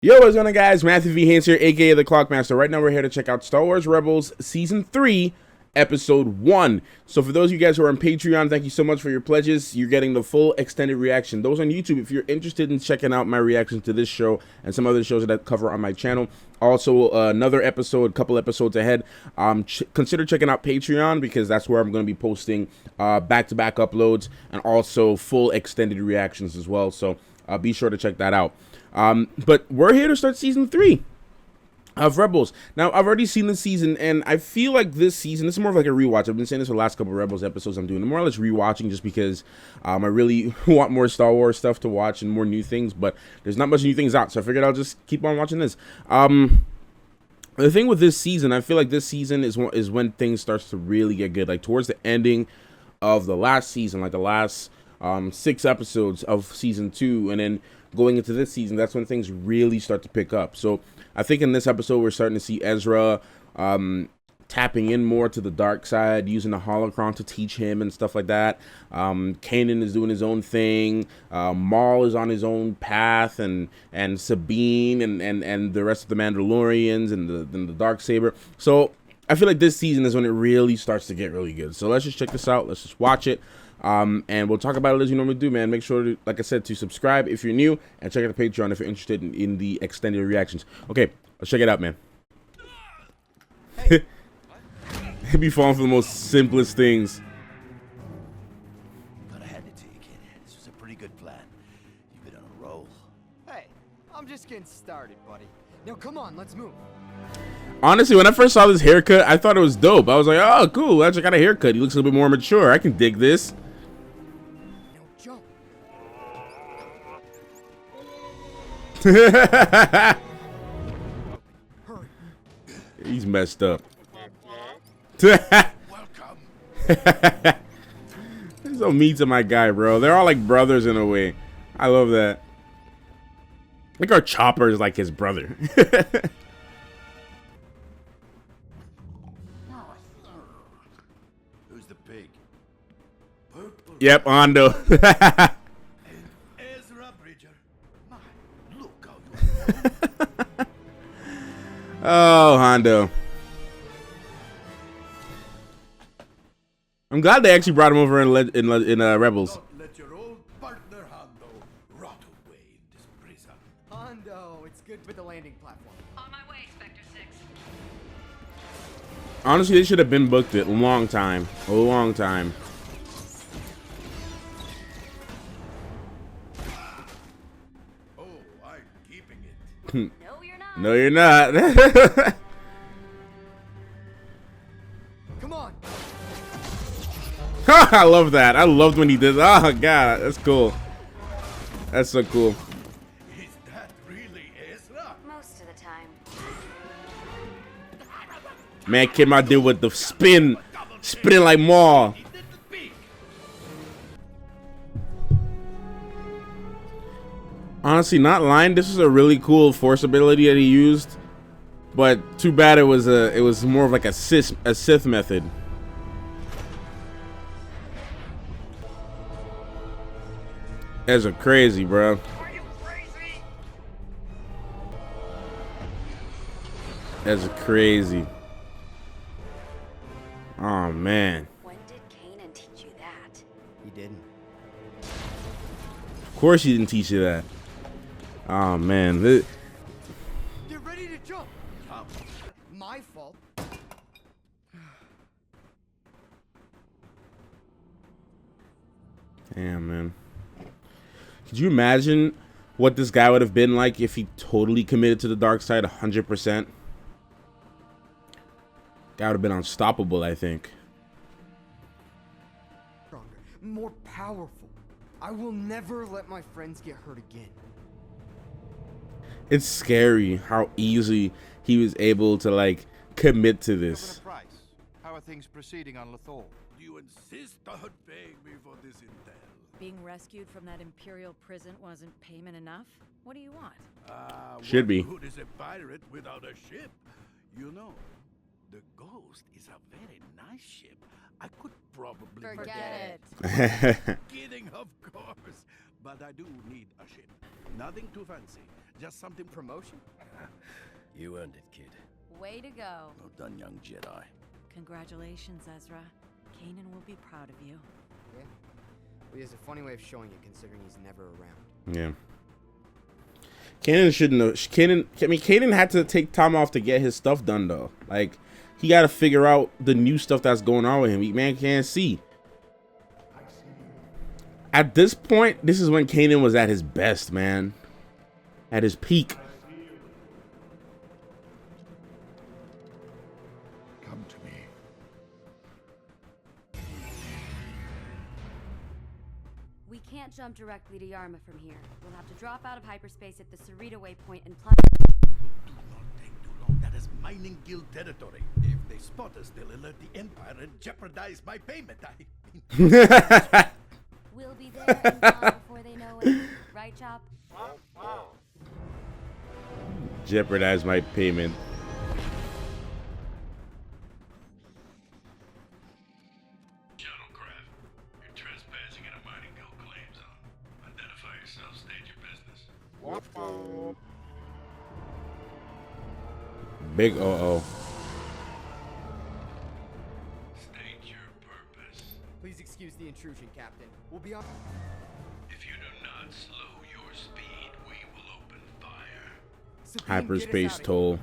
Yo, what's going on, guys? Matthew V. Haynes here, aka the Clockmaster. Right now, we're here to check out Star Wars Rebels Season 3, Episode 1. So, for those of you guys who are on Patreon, thank you so much for your pledges. You're getting the full extended reaction. Those on YouTube, if you're interested in checking out my reactions to this show and some other shows that I cover on my channel, also another episode, couple episodes ahead, consider checking out Patreon because that's where I'm going to be posting back-to-back uploads and also full extended reactions as well. So, be sure to check that out. But we're here to start season 3 of Rebels. Now, I've already seen this season, and I feel like this season, this is more of like a rewatch. I've been saying this for the last couple of Rebels episodes I'm doing. I'm more or less rewatching just because I really want more Star Wars stuff to watch and more new things, but there's not much new things out, so I figured I'll just keep on watching this. The thing with this season, I feel like this season is when things starts to really get good. Like, towards the ending of the last season, like the last 6 episodes of season 2, and then going into this season, that's when things really start to pick up. So I think in this episode, we're starting to see Ezra tapping in more to the dark side, using the holocron to teach him and stuff like that. Kanan is doing his own thing. Maul is on his own path, and Sabine and the rest of the Mandalorians and the Darksaber. So I feel like this season is when it really starts to get really good. So let's just check this out. Let's just watch it. And we'll talk about it as you normally do, man. Make sure to, like I said, to subscribe if you're new, and check out the Patreon if you're interested in the extended reactions. Okay, let's check it out, man. Hey. Be falling for the most simplest things. But I had to take it. This was a pretty good plan. You've been on a roll. Hey, I'm just getting started, buddy. Now come on, let's move. Honestly, when I first saw this haircut, I thought it was dope. I was like, oh, cool. I actually got a haircut. He looks a little bit more mature. I can dig this. Now jump. Hurry. He's messed up. Welcome. He's so mean to my guy, bro. They're all like brothers in a way. I love that. Like our Chopper is like his brother. Who's the pig? Purple. Yep, Hondo. And Ezra Bridger. My, look how you Oh, Hondo. I'm glad they actually brought him over in Rebels. Don't let your old partner Hondo rot away in this prison. Hondo, it's good with the landing platform. On my way, Spectre 6. Honestly, they should have been booked it a long time. A long time. Oh, I'm keeping it. No, you're not. No, you're not. Come on. I love that. I loved when he did. Oh, God. That's cool. That's so cool. Is that really Ezra? Most of the time. Man came out there with the spinning like Maul. He did the pig. Honestly, not lying. This is a really cool force ability that he used, but too bad it was more of like a Sith method. Ezra crazy, bro. Are you crazy? Ezra crazy. Oh man. When did Kanan teach you that? He didn't. Of course he didn't teach you that. Oh man. Get ready to jump. My fault. Damn, man. Could you imagine what this guy would have been like if he totally committed to the dark side 100%? Guy would have been unstoppable, I think. Stronger, more powerful. I will never let my friends get hurt again. It's scary how easily he was able to, like, commit to this. Price. How are things proceeding on Lothal? Do you insist on paying me for this intel? Being rescued from that Imperial prison wasn't payment enough? What do you want? Should be. What good is a pirate without a ship? You know, the Ghost is a very nice ship. I could probably Forget it. Kidding, of course. but I do need a ship. Nothing too fancy, just something Promotion? You earned it, kid. Way to go. well done, young Jedi. Congratulations, Ezra. Kanan will be proud of you. Yeah. Well, he has a funny way of showing it, considering he's never around. Yeah. Kanan shouldn't have. Kanan had to take time off to get his stuff done, though. Like, he got to figure out the new stuff that's going on with him. Man can't see. At this point, this is when Kanan was at his best, man. At his peak. Come to me. We can't jump directly to Yarma from here. We'll have to drop out of hyperspace at the Sarita waypoint and plunge. Do not take too long. That is mining guild territory. If they spot us, they'll alert the Empire and jeopardize my payment. We'll be there in time before they know it. Right, Chop? Jeopardize my payment. Shuttlecraft, you're trespassing in a mining guild claim zone. Identify yourself, state your business. Big uh-oh. State your purpose. Please excuse the intrusion, Captain. We'll be on. If you do not slow your speed, we will open fire. Sabine, Hyperspace get us toll.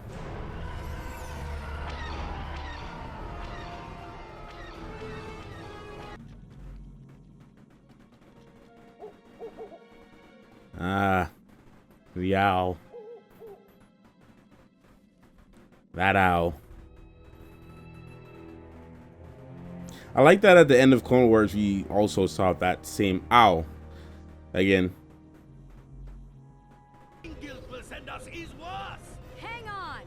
Ah. The owl. That owl. I like that at the end of Clone Wars, we also saw that same owl again. Guild will send us is worse. Hang on!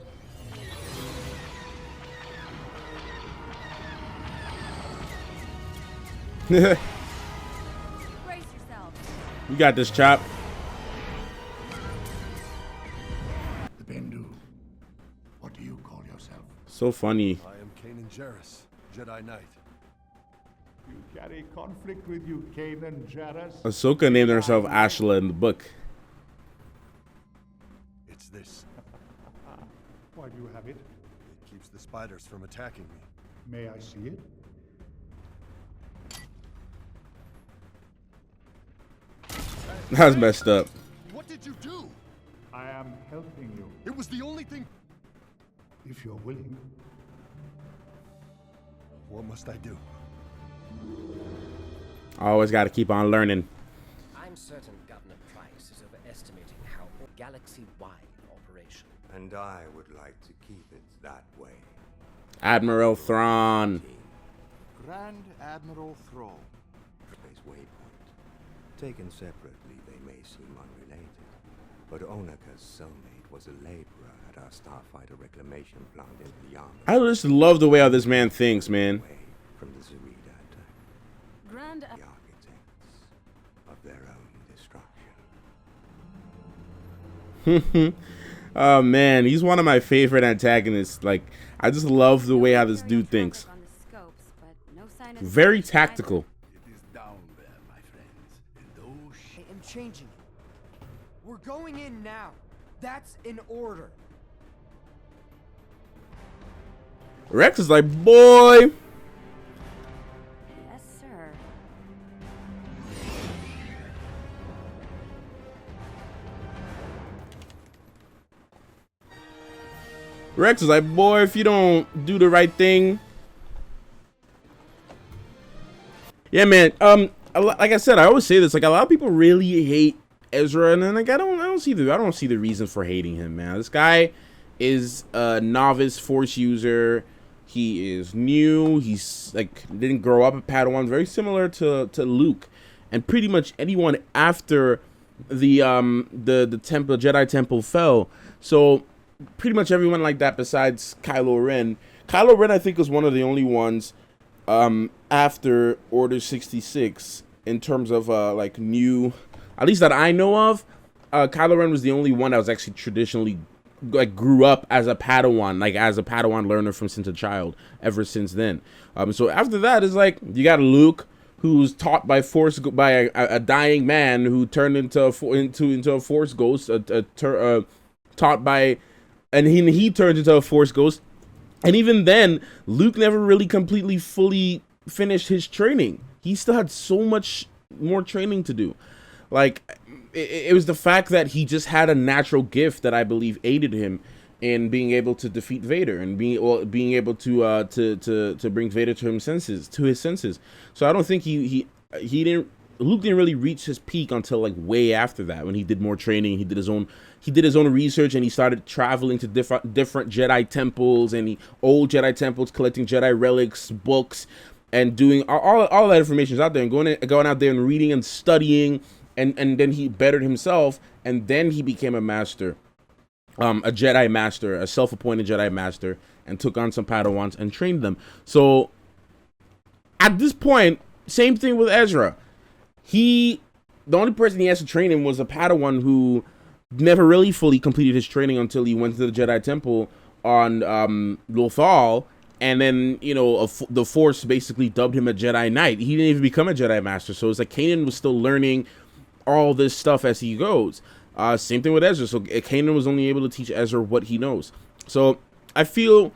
You Brace yourself. got this, Chop. The Bendu. What do you call yourself? So funny. I am Kanan Jarrus, Jedi Knight. You carry conflict with you, Kanan Jarrus. Ahsoka named herself Ashla in the book. It's this. Why do you have it? It keeps the spiders from attacking me. May I see it? That was messed up. What did you do? I am helping you, It was the only thing. if you're willing. What must I do? Always got to keep on learning. I'm certain Governor Price is overestimating how galaxy-wide operation. And I would like to keep it that way. Admiral Thrawn. Grand Admiral Thrall. Space waypoint. Taken separately, they may seem unrelated. But Onaka's cellmate was a laborer at our starfighter reclamation plant in the army. I just love the way how this man thinks, man. Away from the Zerida attack. Grand. The architects of their own destruction. Oh man, he's one of my favorite antagonists. Like, I just love the way how this dude thinks. On the scopes, but no sign of Very tactical. It is down there, my friends. And those I am changing it. We're going in now. That's an order. Rex is like, boy. Yes, sir. Rex is like, boy, if you don't do the right thing. Yeah, man. Like I said, I always say this. Like, a lot of people really hate Ezra, and then like I don't see the reason for hating him, man. This guy is a novice Force user. He is new. He's like didn't grow up a Padawan, very similar to Luke, and pretty much anyone after the temple, Jedi Temple fell. So pretty much everyone like that besides Kylo Ren. Kylo Ren, I think, was one of the only ones after Order 66 in terms of like new, at least that I know of. Kylo Ren was the only one that was actually traditionally like grew up as a Padawan, like as a Padawan learner from since a child, ever since then. So after that is like you got Luke, who's taught by a dying man who turned into a Force ghost, taught by, and he turns into a Force ghost. And even then, Luke never really completely fully finished his training. He still had so much more training to do. Like, it was the fact that he just had a natural gift that I believe aided him in being able to defeat Vader and being able to bring Vader to his senses. So I don't think Luke didn't really reach his peak until like way after that, when he did more training. He did his own research, and he started traveling to different Jedi temples and old Jedi temples, collecting Jedi relics, books, and doing all that information is out there, and going out there and reading and studying, and then he bettered himself, and then he became a master, a Jedi master, a self-appointed Jedi master, and took on some Padawans and trained them. So at this point, same thing with Ezra. The only person he has to train him was a Padawan who never really fully completed his training until he went to the Jedi Temple on Lothal, and then, you know, the Force basically dubbed him a Jedi Knight. He didn't even become a Jedi Master, so it's like Kanan was still learning all this stuff as he goes. Same thing with Ezra. So Kanan was only able to teach Ezra what he knows. So I feel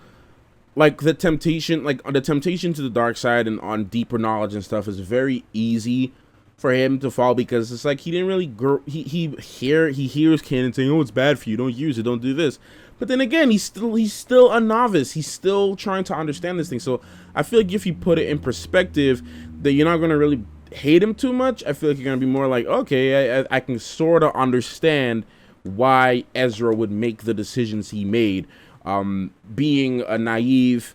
like the temptation to the dark side and on deeper knowledge and stuff is very easy for him to fall, because it's like he didn't really grow. He hears Kanan saying, "Oh, it's bad for you. Don't use it. Don't do this." But then again, he's still a novice. He's still trying to understand this thing. So I feel like if you put it in perspective, that you're not gonna really hate him too much. I feel like you're gonna be more like, okay, I can sort of understand why Ezra would make the decisions he made, being a naive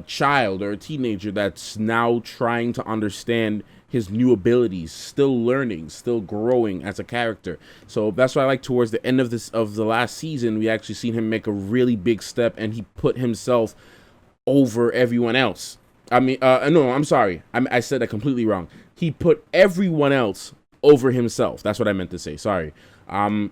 child or a teenager that's now trying to understand his new abilities, still learning, still growing as a character. So that's why I like towards the end of the last season, we actually seen him make a really big step, and he put himself over everyone else. I mean, no, I'm sorry. I said that completely wrong. He put everyone else over himself. That's what I meant to say. Sorry. So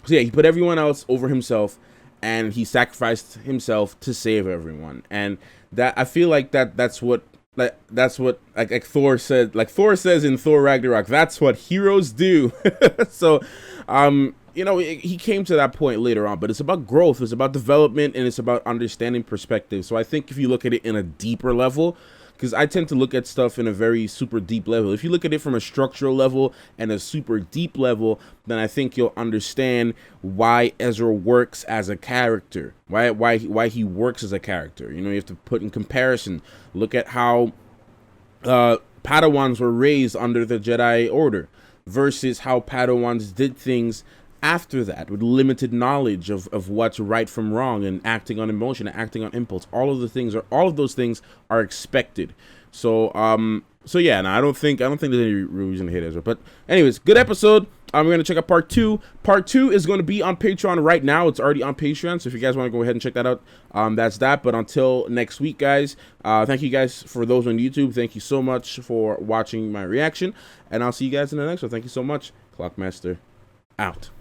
yeah, he put everyone else over himself, and he sacrificed himself to save everyone. And that, I feel like that's what like Thor said, like Thor says in Thor Ragnarok, that's what heroes do. So, you know, he came to that point later on, but it's about growth, it's about development, and it's about understanding perspective. So I think if you look at it in a deeper level, because I tend to look at stuff in a very super deep level. If you look at it from a structural level and a super deep level, then I think you'll understand why Ezra works as a character, why he works as a character. You know, you have to put in comparison, look at how Padawans were raised under the Jedi Order versus how Padawans did things after that, with limited knowledge of what's right from wrong, and acting on emotion and acting on impulse. All of those things are expected. So so yeah, no, I don't think there's any reason to hate Ezra. But anyways, good episode. We're gonna check out part 2. Part 2 is going to be on Patreon right now. It's already on Patreon, so if you guys want to go ahead and check that out, that's that. But until next week, guys, thank you guys for those on YouTube. Thank you so much for watching my reaction, and I'll see you guys in the next one. Thank you so much. Clockmaster out.